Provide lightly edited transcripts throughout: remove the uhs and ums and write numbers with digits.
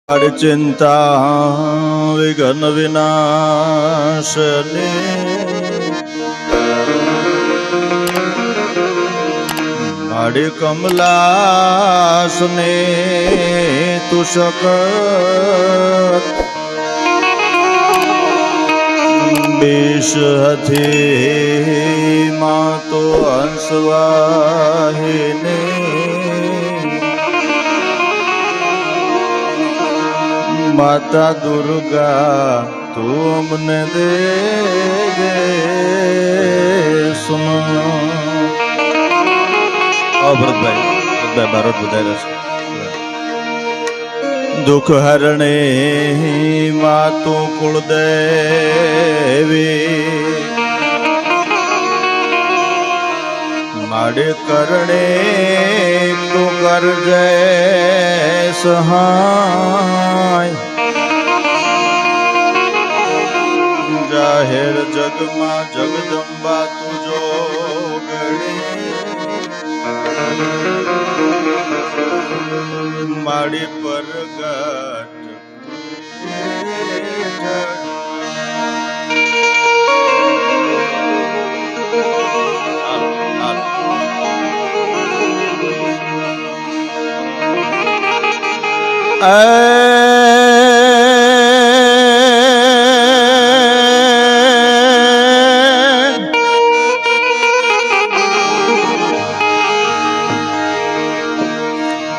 ચિંતા વિઘ્ન વિનાશને માડી કમલાસને તું શકત બેશ હથી માં તો હંસવાહિને માતા દુર્ગા તું અમને દે ભરતભાઈ બારોટ બધા દુઃખ હરણે માતુ કુળદેવી માડે કરણે તું કરજે સહાય જાહેર જગમાં જગદંબા તુજો ગણી માડી પરગટ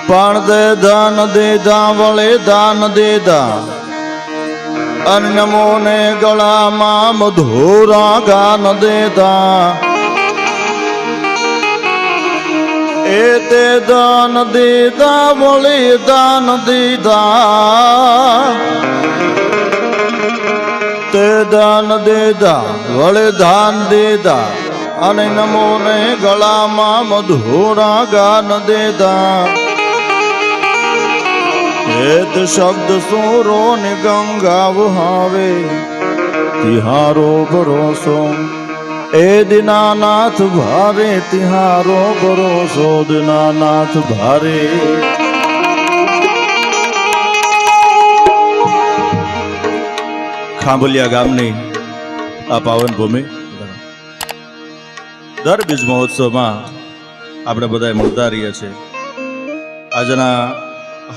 પણ દે દાન દેધા વળે દાન દેધા અન્નમો ને ગળામાં મધુરા ગાન દેધા એ તે દાન દેધા વળે દાન દેધા તે દાન દેધા વળે દાન દેધા અને નમો ને ગળામાં મધુરા ગાન દેધા એત શબ્દ સોરો ને ગંગા વહાવે તિહારો ભરોસો એ દીનાનાથ ભારે તિહારો ભરોસો દીનાનાથ ભારે ખાંભલિયા ગામની આ પાવન ભૂમિ દર બીજ મહોત્સવમાં આપણે બધા મળતા રહીએ છીએ. આજના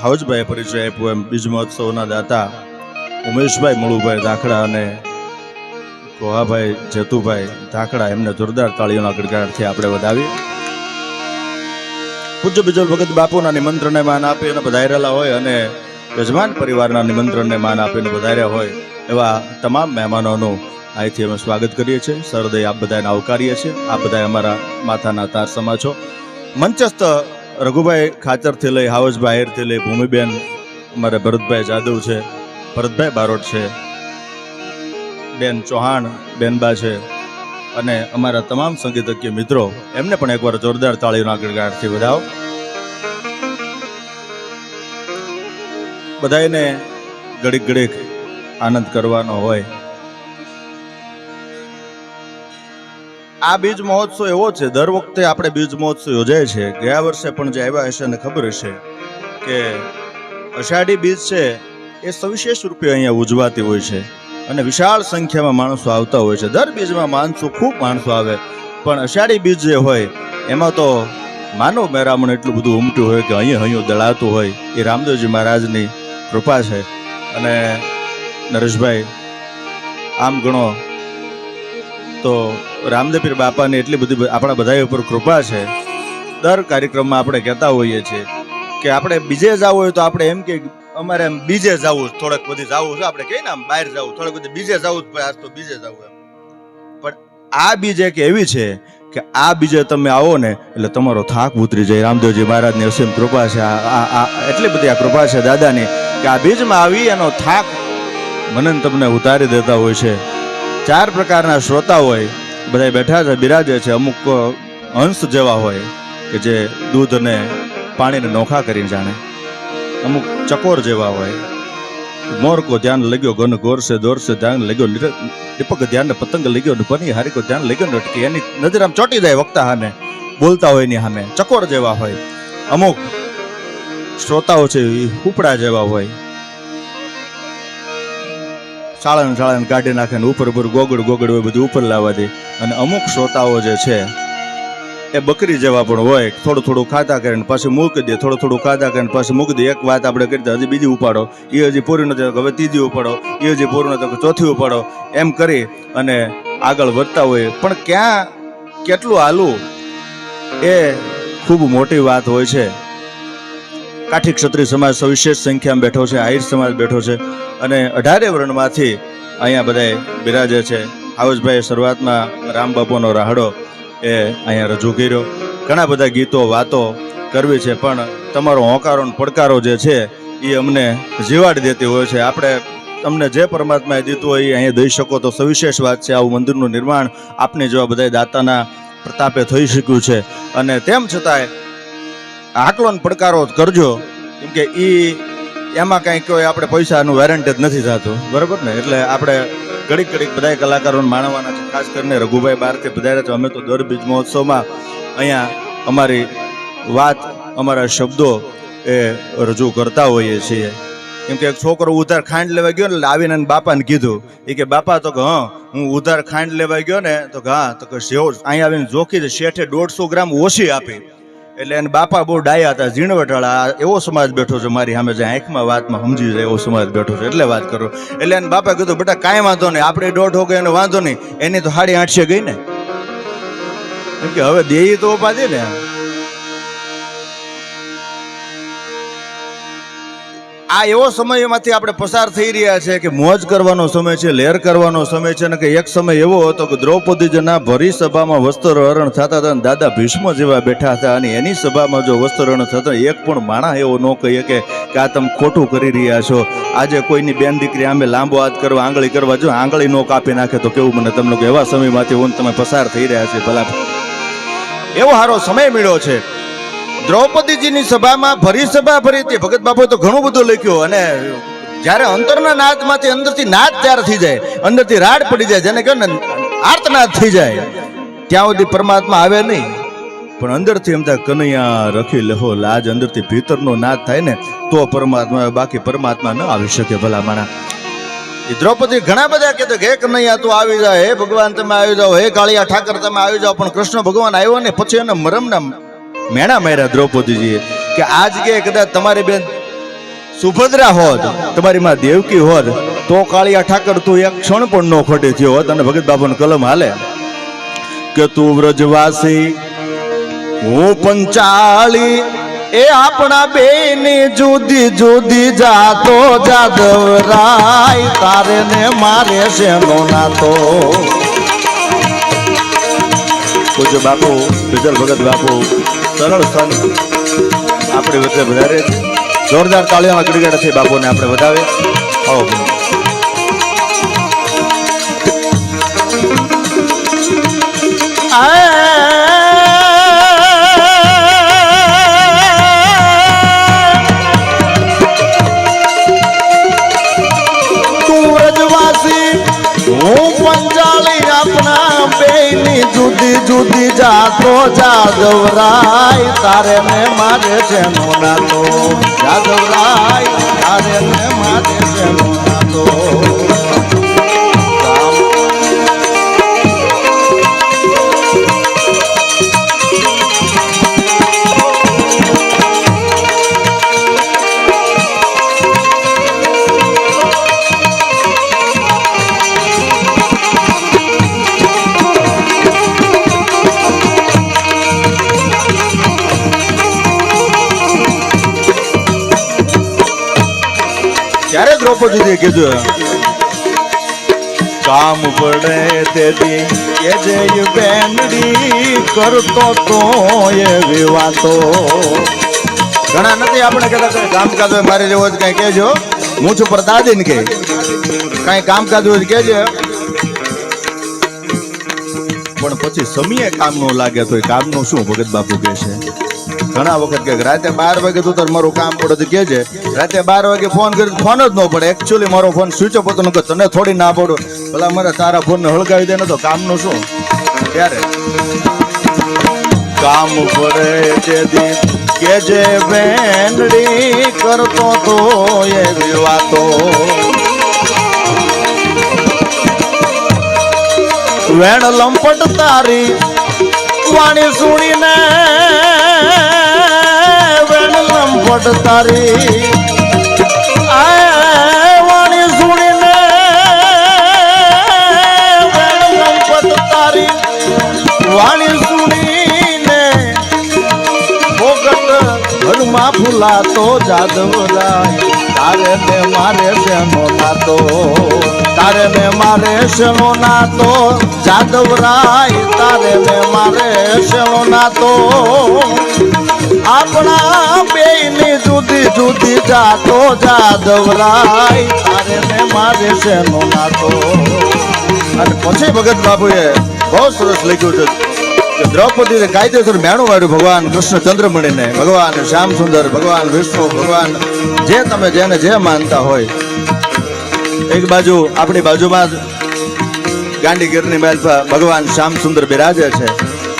હાઉજભાઈ પરિચય આપ્યો એમ બીજ મહોત્સવના દાતા ઉમેશભાઈ મળુભાઈ ધાખડા અને કોહાભાઈ જેતુભાઈ ધાખડા એમને જોરદાર તાળીઓના ગડગડાટથી આપણે વધાવીએ. પૂજ્ય બીજલ ભગત બાપુના નિમંત્રણને માન આપી અને પધારેલા હોય અને યજમાન પરિવારના નિમંત્રણને માન આપીને પધાર્યા હોય એવા તમામ મહેમાનોનું અહીંથી અમે સ્વાગત કરીએ છીએ. સરહૃદય આપ બધાને આવકારીએ છીએ. આપ બધા અમારા માથાના તાર સમા છો. મંચસ્થ રઘુભાઈ ખાચરથી લઈ હાવજભાઈ આહિરથી લઈ ભૂમિબેન અમારે ભરતભાઈ જાદવ છે, ભરતભાઈ બારોટ છે, બેન ચૌહાણ બેનબા છે અને અમારા તમામ સંગીતજ્ઞ મિત્રો એમને પણ એકવાર જોરદાર તાળીઓના ગડગડાટથી વધાવો. બધાને ઘડીક ઘડીક આનંદ કરવાનો હોય. આ બીજ મહોત્સવ એવો છે, દર વખતે આપણે બીજ મહોત્સવ યોજાય છે. ગયા વર્ષે પણ જે આવ્યા હશે એને ખબર હશે કે અષાઢી બીજ છે એ સવિશેષ રૂપે અહીંયા ઉજવાતી હોય છે અને વિશાળ સંખ્યામાં માણસો આવતા હોય છે. દર બીજમાં ખૂબ માણસો આવે, પણ અષાઢી બીજ જે હોય એમાં તો માનવ મેરામણ એટલું બધું ઉમટ્યું હોય કે અહીંયા દળાતું હોય. એ રામદેવજી મહારાજની કૃપા છે. અને નરેશભાઈ આમ ગણો તો રામદેવપીર બાપાની એટલી બધી આપણા બધા ઉપર કૃપા છે. દર કાર્યક્રમમાં આપણે કહેતા હોઈએ છીએ કે આપણે બીજે જવું હોય તો આપણે એમ કે અમારે એમ બીજે જવું, થોડેક બધી જવું છે, આપણે કહીએ ને આમ બહાર જવું, થોડેક બધી બીજે જવું, આજ તો બીજે જવું એમ. પણ આ બીજ એક એવી છે કે આ બીજે તમે આવો ને એટલે તમારો થાક ઉતરી જાય. રામદેવજી મહારાજની અસીમ કૃપા છે. એટલી બધી આ કૃપા છે દાદાની કે આ બીજમાં આવી એનો થાક મને તમને ઉતારી દેતા હોય છે. 4 પ્રકારના શ્રોતા હોય, બધા બેઠા છે, બિરાજે છે. અમુક હંસ જેવા હોય કે જે દૂધ અને પાણીને નોખા કરીને જાણે, અમુક ચકોર જેવા હોય, मोर को ध्यान लग्यो गन गोर से दौर से ध्यान लग्यो दीपक ध्यान ने पतंग लग्यो ने पनी हारी को ध्यान लग्यो नटकी एनी नजर आम ચોટી જાય વક્તા હામે બોલતા હોય ની સામે ચકોર જેવા હોય. અમુક શ્રોતાઓ છે ઉપડા જેવા હોય છાળાને કાઢી નાખે ને ઉપર ગોગડ હોય બધું ઉપર લાવવા દે. અને અમુક શ્રોતાઓ જે છે એ બકરી જેવા પણ હોય, થોડું ખાતા કરીને પાછું મૂકી દે, થોડું ખાતા કરીને પાછું મૂકી દે. એક વાત આપણે કરી હજી બીજી ઉપાડો, એ હજી પૂરી નથી, હવે ત્રીજી ઉપાડો, એ હજી પૂરું નથી, ચોથી ઉપાડો, એમ કરી અને આગળ વધતા હોય. પણ ક્યાં કેટલું હાલવું એ ખૂબ મોટી વાત હોય છે. કાઠી ક્ષત્રિય સમાજ સવિશેષ સંખ્યામાં બેઠો છે, આહિર સમાજ બેઠો છે અને 18 વર્ણમાંથી અહીંયા બધા બિરાજે છે. આવજભાઈ શરૂઆતમાં રામબાપુનો રાહડો એ અહીંયા રજૂ કર્યો. ઘણા બધા ગીતો વાતો કરવી છે, પણ તમારો હોંકારો ને પડકારો જે છે એ અમને જીવાડી દેતી હોય છે. આપણે તમને જે પરમાત્માએ દીધું હોય એ અહીંયા દઈ શકો તો સવિશેષ વાત છે. આવું મંદિરનું નિર્માણ આપને જેવા બધા દાતાના પ્રતાપે થઈ શક્યું છે. અને તેમ છતાંય આકલો ને પડકારો કરજો, કેમ કે એમાં કંઈક કોઈ આપણે પૈસાનું વેરંટી જ નથી થતું, બરાબર ને? એટલે આપણે ઘડીક બધા કલાકારોને માણવાના છે. ખાસ કરીને રઘુભાઈ બહારથી પધાર્યા છે. અમે તો દર બીજ મહોત્સવમાં અહીંયા અમારી વાત, અમારા શબ્દો એ રજૂ કરતા હોઈએ છીએ. કેમ કે એક છોકરો ઉધાર ખાંડ લેવા ગયો ને, આવીને બાપાને કીધું, એ કે બાપા તો કે હા હું ઉધાર ખાંડ લેવા ગયો ને, તો કે હા, તો કે અહીંયા આવીને જોખી છે, શેઠે 150 ગ્રામ ઓછી આપી. એટલે એને બાપા બહુ ડાયા હતા, ઝીણવટવાળા. એવો સમાજ બેઠો છે મારી સામે, જે આંખમાં વાતમાં સમજી જાય એવો સમાજ બેઠો છે, એટલે વાત કરું. એટલે એને બાપા કીધું બેટા કાંઈ વાંધો નહીં, આપણે 1.5 ગઈ એનો વાંધો નહીં, એની તો 850 ગઈ ને. કેમ કે હવે દેઈ તો ઉપાધિ ને. આ એવો સમયમાંથી આપણે પસાર થઈ રહ્યા છે કે મોજ કરવાનો સમય છે, લહેર કરવાનો સમય છે. ને કે એક સમય એવો હતો કે દ્રૌપદીજીના ભરી સભામાં વસ્ત્રહરણ થતા હતા, દાદા ભીષ્મ જેવા બેઠા હતા, અને એની સભામાં જો વસ્ત્રહરણ થતા એક પણ માણા એવો ન કહીએ કે આ તમે ખોટું કરી રહ્યા છો. આજે કોઈની બેન દીકરી આમે લાંબો હાથ કરવા, આંગળી કરવા, જો આંગળી નો કાપી નાખે તો કેવું મને તમને લોકો એવા સમયમાંથી હું તમે પસાર થઈ રહ્યા છે. ભલા એવો સારો સમય મળ્યો છે. દ્રૌપદીજીની સભામાં ભરી સભા ભરી હતી. ભગત બાપુ તો ઘણું બધું લખ્યું. અને જ્યારે અંતરના નાદમાંથી અંદરથી નાદ તૈયાર થઈ જાય, અંદરથી રાડ પડી જાય, જેને કહે ને આર્તનાદ થઈ જાય, ત્યાં સુધી પરમાત્મા આવે નહીં. પણ અંદરથી એમ થાય કનૈયા રખી લેહો લાજ, અંદરથી ભીતરનો નાદ થાય ને તો પરમાત્મા, બાકી પરમાત્મા ન આવી શકે. ભલા માણા એ દ્રૌપદી ઘણા બધા કહેતો કે હે કનૈયા તું આવી જાઓ, હે ભગવાન તમે આવી જાઓ, હે કાળિયા ઠાકર તમે આવી જાઓ. પણ કૃષ્ણ ભગવાન આવ્યો ને પછી એને મરમના મેણા માર્યા દ્રૌપદીજીએ કે આજ કે કદાચ તમારી બેન સુભદ્રા હોત, તમારી માં દેવકી હોત, તો કાળિયા ઠાકર તું એક ક્ષણ પણ નો ખોટી થયો હોત. અને ભગત બાપુની કલમ હાલે કે તું વ્રજવાસી હું પંચાળી, એ આપણા બેની જુદી જુદી જાતો, જાદવરાય તારે ને મારે છે નો નાતો. પૂજ્ય બાપુ વિજલ ભગત બાપુ સરળ સંત આપણી વચ્ચે વધારે છે. જોરદાર તાળીઓના ગડગડાથી બાપુને આપણે વધાવે. આવો તું વ્રજવાસી હું પંચાળી, આપણા બેની જુદી જુદી જાતો, જાદવરાય તારે ને મારે છે નો નાતો, જાદવરાય તારે ને મારે છે નો નાતો. ત્યારે દ્રૌપદીએ કીધું કામ પડે તેથી કે જે બેનડી કરતો તો એવી વાતો. ઘણા નથી આપણે કહેતા કામકાજ હોય મારી જેવો જ કઈ કહેજો, હું છું પર દાદી ને કે કઈ કામકાજ હોય કહેજો. પણ પછી સમયે કામ નો લાગે તો કામનું શું ભગત બાપુ કહે છે. ઘણા વખત કે રાતે 12 વાગે તું તાર મારું કામ પડે તો કહેજે. રાતે 12 વાગે ફોન કરી ફોન જ ન પડે. એકચ્યુઅલી મારો ફોન સ્વિચ ઓફ હતો ને તને થોડી ના પડો, ભલા મારે તારા ફોનને હળગાવી દે ને તો કામનું શું. ત્યારે કામ પડે તેથી કે જે બેનડી કરતો તો એવી વાતો. વેણ લંપટ તારી વાણી સુણીને વેણ લંપટ તારી વાણી સુણીને વેણ લંપટ તારી વાણી સુણીને ફોગટ ઘરમાં ફૂલાતો જાદવરાય તારે ને મારે શેનો નાતો તારે ને મારે શેનો નાતો જાદવરાય તારે ને મારે શેનો નાતો આપણા બેયની જુદી જુદી જાતો જાદવરાય તારે ને મારે શેનો નાતો. અને પછી ભગત બાપુએ બહુ સરસ લખ્યું છે કે દ્રૌપદીને કાયદેસર મેણું વાળ્યું ભગવાન કૃષ્ણ ચંદ્રમણીને, ભગવાન શ્યામ સુંદર, ભગવાન વિષ્ણુ, ભગવાન જે તમે જેને જે માનતા હોય. એક બાજુ આપણી બાજુમાં જ ગાંડીગીરની મહેલ પર ભગવાન શ્યામ સુંદર બિરાજે છે,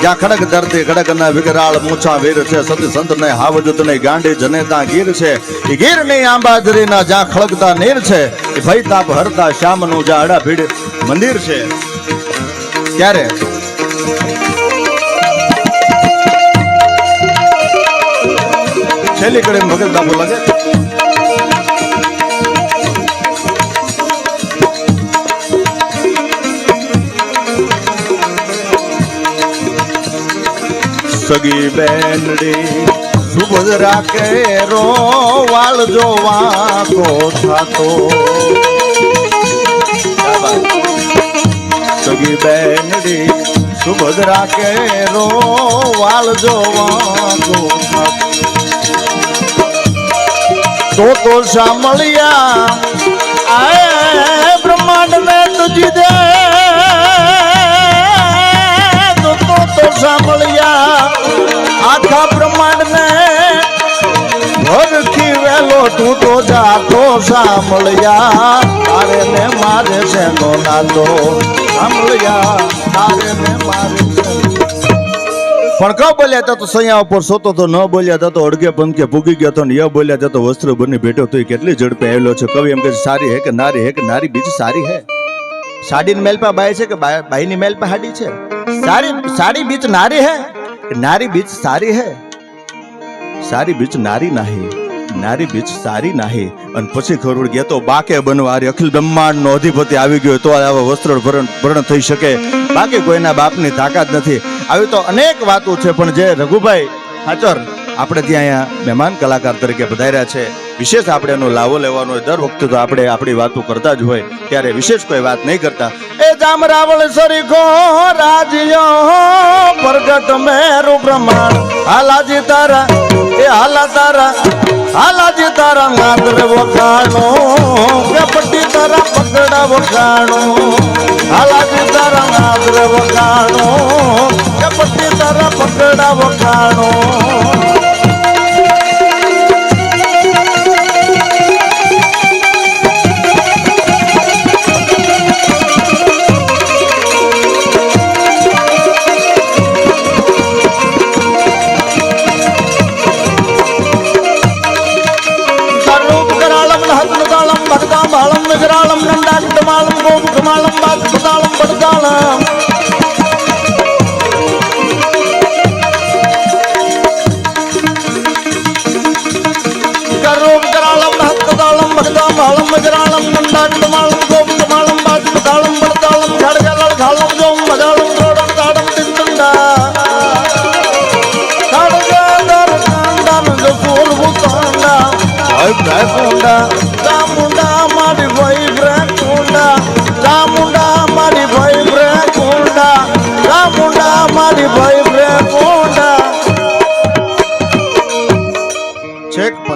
જ્યાં ખડક ધરતી ખડકના વિકરાળ મૂછા વીર છે, સતી સંત ને હાવજત ને ગાંડી જનેતા ગીર છે, એ ગીર ની આંબાજરીના જ્યાં ખળગતા નીર છે, એ ભય તાપ હરતા શ્યામનું જ્યાં અડા ભીડ મંદિર છે. ત્યારે છેલ્લી કડી ભગત બાપુ લાગે સગી બેનડી સુભદ્રા કેરો વાળ જો વાંકો થાતો. સગી બેનડી સુભદ્રા કેરો વાળ જો વાંકો થાતો. તો સાંભળ્યા આય બ્રહ્માંડ ને તુજી દે તો સાંભળ્યા આખા બ્રહ્માંડ ને ભરખી વેલો તું તો જાતો સાંભળ્યા તારે ને મારે શેનો નાતો સાંભળ્યા તારે ને મારે. પણ ક બોલ્યા તો સૈયા ઉપર સોતો તો ન બોલ્યા તો અડગે પંકે પૂગી ગયો તો ને ય બોલ્યા તો વસ્ત્ર બની ભેટો તો એ કેટલી ઝડપે આવેલો છે. કવિ એમ કે સારી હે કે નારી બીજ સારી હે. સાડીની મેલ પર બાય છે કે બાઈની મેલ પર હાડી છે. સાડી બીચ નારી હે કે નારી બીચ સારી હે. સારી બીચ નારી નાહી, નારી બીચ સારી નાહી. અને પછી ખબર પડી ગયા તો બાકે બનવા અખિલ બ્રહ્માંડ નો અધિપતિ આવી ગયો તો આવા વસ્ત્ર ભરણ થઈ શકે, બાકી કોઈના બાપની તાકાત નથી. આવી તો અનેક વાતો છે. પણ જે રઘુભાઈ હાચર આપણે ત્યાં અહીંયા મહેમાન કલાકાર તરીકે પધાર્યા છે, વિશેષ આપણે એનો લાવો લેવાનો હોય. દર વખતે તો આપણે આપણી વાતો કરતા જ હોય, ત્યારે વિશેષ કોઈ વાત નહીં કરતા. એ જામ રાવળ સરીખો રાજ્યો પ્રગટ મેરુ બ્રહ્માંડ હાલાજી તારા એ હાલા તારા હાલાજી તારા નાદર વખાણો કે પટ્ટી તારા પકડા વખાણો હાલાજી તારા નાદર વખાણો કે પટ્ટી તારા પકડા વખાણો. బాళం విగ్రాళం నండాటమాళం గోముఖమాళం బాధపతాళం పడతాళం కర్రో విగ్రాళం హత్తతాళం భక్తామాళం విగ్రాళం నండాటమాళం గోముఖమాళం బాధపతాళం పడతాళం ఖడ్గల ఖాళం జోం మదాళం రోడం తాడం తింటుండా ఖడ్గదర కాండన పూర్వు కాండ భయ భయకుండా